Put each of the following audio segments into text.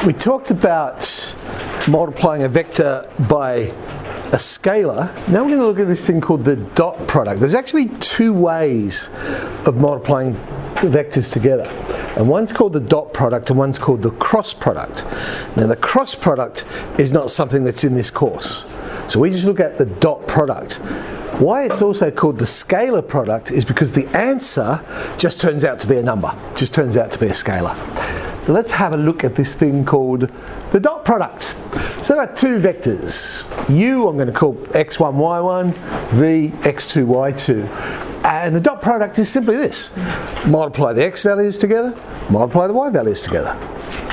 We talked about multiplying a vector by a scalar. Now we're going to look at this thing called the dot product. There's actually two ways of multiplying vectors together, and one's called the dot product and one's called the cross product. Now the cross product is not something that's in this course, so we just look at the dot product. Why it's also called the scalar product is because the answer just turns out to be a number, just turns out to be a scalar. So let's have a look at this thing called the dot product. So I've got two vectors. U I'm going to call x1, y1, v, x2, y2. And the dot product is simply this. Multiply the x values together, multiply the y values together.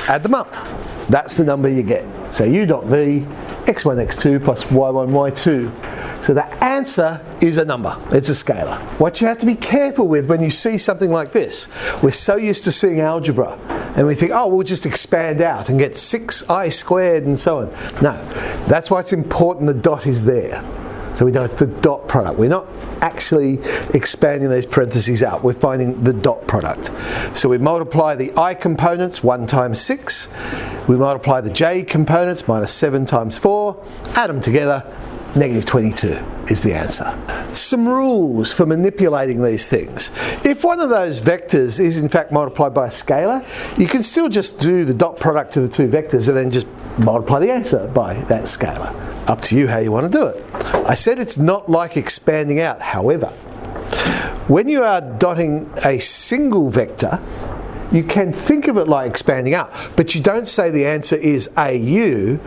Add them up. That's the number you get. So u dot v, x1, x2 plus y1, y2. So the answer is a number. It's a scalar. What you have to be careful with when you see something like this, we're so used to seeing algebra, and we think, oh, we'll just expand out and get 6i squared and so on. No, that's why it's important the dot is there. So we know it's the dot product. We're not actually expanding these parentheses out. We're finding the dot product. So we multiply the I components, 1 times 6. We multiply the j components, minus 7 times 4. Add them together, negative 22 is the answer. Some rules for manipulating these things. If one of those vectors is in fact multiplied by a scalar, you can still just do the dot product of the two vectors and then just multiply the answer by that scalar. Up to you how you want to do it. I said it's not like expanding out. However, when you are dotting a single vector, you can think of it like expanding out, but you don't say the answer is AU,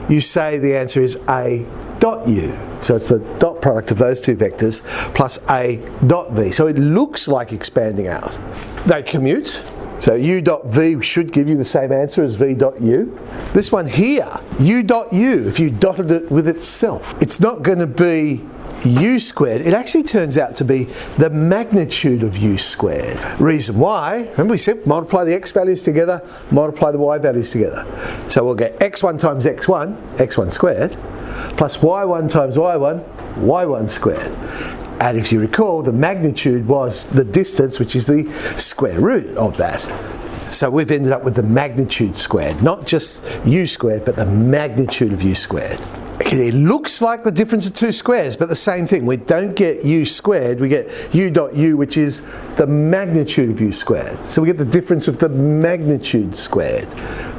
you say the answer is A dot U. So it's the dot product of those two vectors plus A dot V. So it looks like expanding out. They commute. So U dot V should give you the same answer as V dot U. This one here, U dot U, if you dotted it with itself, it's not going to be U squared. It actually turns out to be the magnitude of U squared. Reason why, remember we said multiply the x values together, multiply the y values together. So we'll get x1 times x1, x1 squared, plus y1 times y1, y1 squared. And if you recall, the magnitude was the distance, which is the square root of that. So we've ended up with the magnitude squared, not just u squared, but the magnitude of u squared. Okay, it looks like the difference of two squares, but the same thing. We don't get u squared, we get u dot u, which is the magnitude of u squared. So we get the difference of the magnitude squared.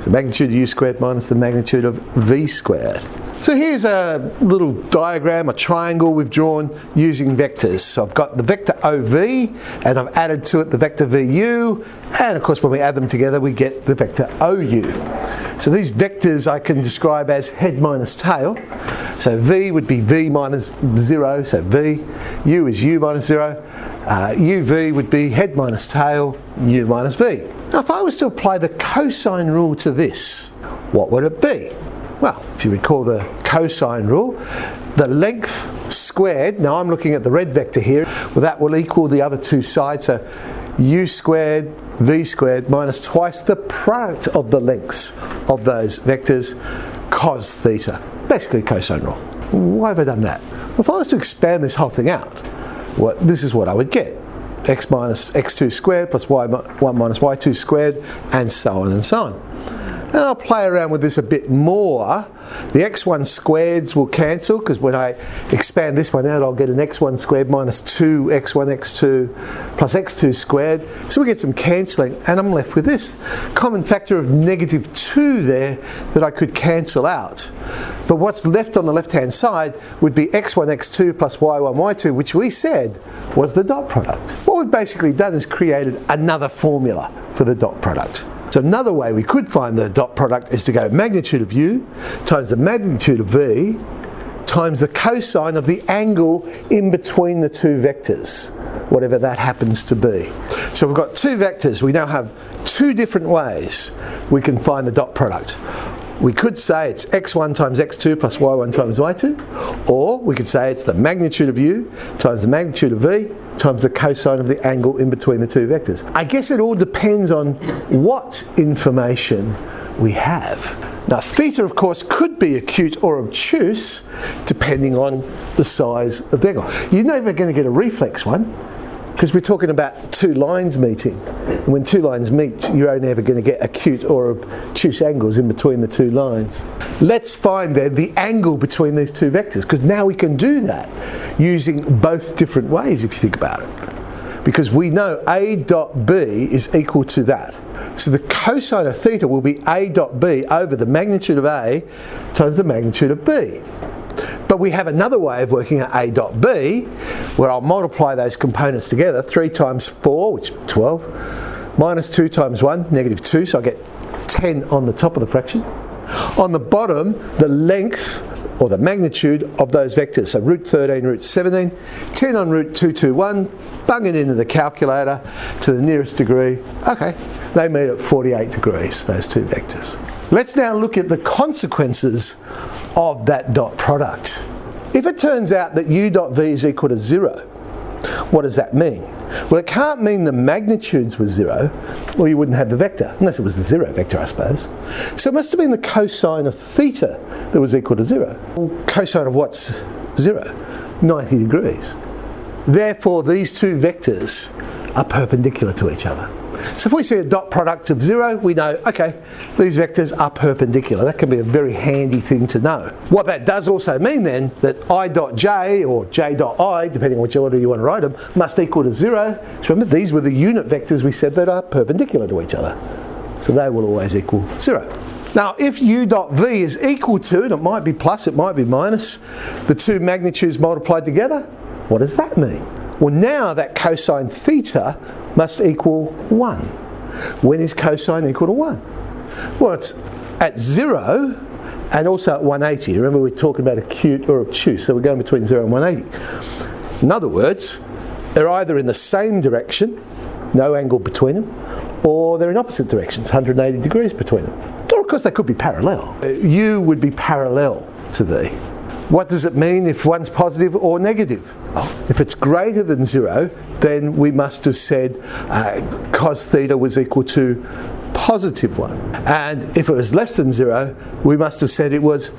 The magnitude of u squared minus the magnitude of v squared. So here's a little diagram, a triangle we've drawn using vectors. So I've got the vector OV, and I've added to it the vector VU, and of course when we add them together we get the vector OU. So these vectors I can describe as head minus tail. So V would be V minus 0, so V. U is U minus 0. UV would be head minus tail, U minus V. Now if I was to apply the cosine rule to this, what would it be? Well, if you recall the cosine rule, the length squared, now I'm looking at the red vector here, well that will equal the other two sides, so u squared, v squared minus twice the product of the lengths of those vectors cos theta. Basically cosine rule. Why have I done that? Well, if I was to expand this whole thing out, this is what I would get. X minus x2 squared plus y1 minus y2 squared, and so on and so on. And I'll play around with this a bit more. The x1 squareds will cancel, because when I expand this one out I'll get an x1 squared minus 2x1 x2 plus x2 squared. So we get some cancelling, and I'm left with this common factor of negative 2 there that I could cancel out. But what's left on the left hand side would be x1 x2 plus y1 y2, which we said was the dot product. What we've basically done is created another formula for the dot product. So another way we could find the dot product is to go magnitude of u times the magnitude of v times the cosine of the angle in between the two vectors, whatever that happens to be. So we've got two vectors. We now have two different ways we can find the dot product. We could say it's x1 times x2 plus y1 times y2, or we could say it's the magnitude of u times the magnitude of v times the cosine of the angle in between the two vectors. I guess it all depends on what information we have. Now theta of course could be acute or obtuse depending on the size of the angle. You're never going to get a reflex one. because we're talking about two lines meeting. And when two lines meet, you're only ever going to get acute or obtuse angles in between the two lines. Let's find then the angle between these two vectors, because now we can do that using both different ways if you think about it. Because we know A dot B is equal to that. So the cosine of theta will be A dot B over the magnitude of A times the magnitude of B. But we have another way of working out A dot B, where I'll multiply those components together. 3 times 4, which is 12, minus 2 times 1, negative 2, so I get 10 on the top of the fraction. On the bottom, the length, or the magnitude of those vectors. So root 13, root 17, 10 on root 221, bung it into the calculator to the nearest degree. Okay, they meet at 48 degrees, those two vectors. Let's now look at the consequences of that dot product. If it turns out that u dot v is equal to 0, what does that mean? Well, it can't mean the magnitudes were 0, or you wouldn't have the vector, unless it was the 0 vector, I suppose. So it must have been the cosine of theta that was equal to 0. Well, cosine of what's 0? 90 degrees. Therefore, these two vectors are perpendicular to each other. So if we see a dot product of 0, we know, okay, these vectors are perpendicular. That can be a very handy thing to know. What that does also mean then, that I dot j, or j dot I, depending on which order you want to write them, must equal to 0. So remember, these were the unit vectors we said that are perpendicular to each other. So they will always equal 0. Now, if u dot v is equal to, and it might be plus, it might be minus, the two magnitudes multiplied together, what does that mean? Well, now that cosine theta must equal 1. When is cosine equal to 1? Well, it's at 0 and also at 180. Remember, we're talking about acute or obtuse, so we're going between 0 and 180. In other words, they're either in the same direction, no angle between them, or they're in opposite directions, 180 degrees between them. Or, of course, they could be parallel. U would be parallel to V. What does it mean if one's positive or negative? If it's greater than 0, then we must have said cos theta was equal to positive 1. And if it was less than 0, we must have said it was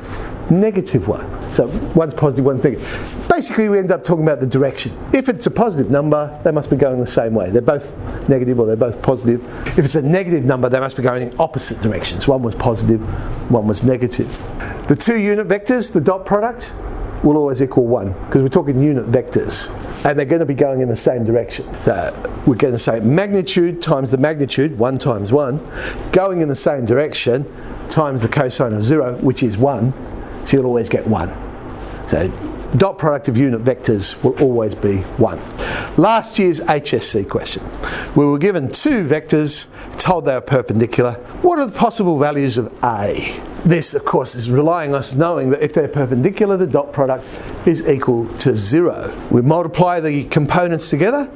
negative 1. So one's positive, one's negative. Basically, we end up talking about the direction. If it's a positive number, they must be going the same way. They're both negative or they're both positive. If it's a negative number, they must be going in opposite directions. One was positive, one was negative. The two unit vectors, the dot product, will always equal 1, because we're talking unit vectors, and they're going to be going in the same direction. So we're going to say magnitude times the magnitude, 1 times 1, going in the same direction, times the cosine of 0, which is 1, so you'll always get 1. So dot product of unit vectors will always be 1. Last year's HSC question. We were given two vectors, told they were perpendicular. What are the possible values of A? This, of course, is relying on us knowing that if they're perpendicular, the dot product is equal to 0. We multiply the components together,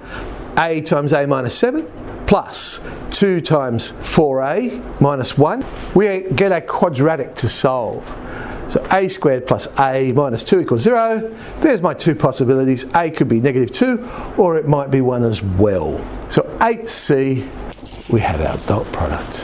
A times A minus 7, plus 2 times 4A minus 1. We get a quadratic to solve. So A squared plus A minus 2 equals 0. There's my two possibilities. A could be negative 2, or it might be 1 as well. So 8C, we have our dot product.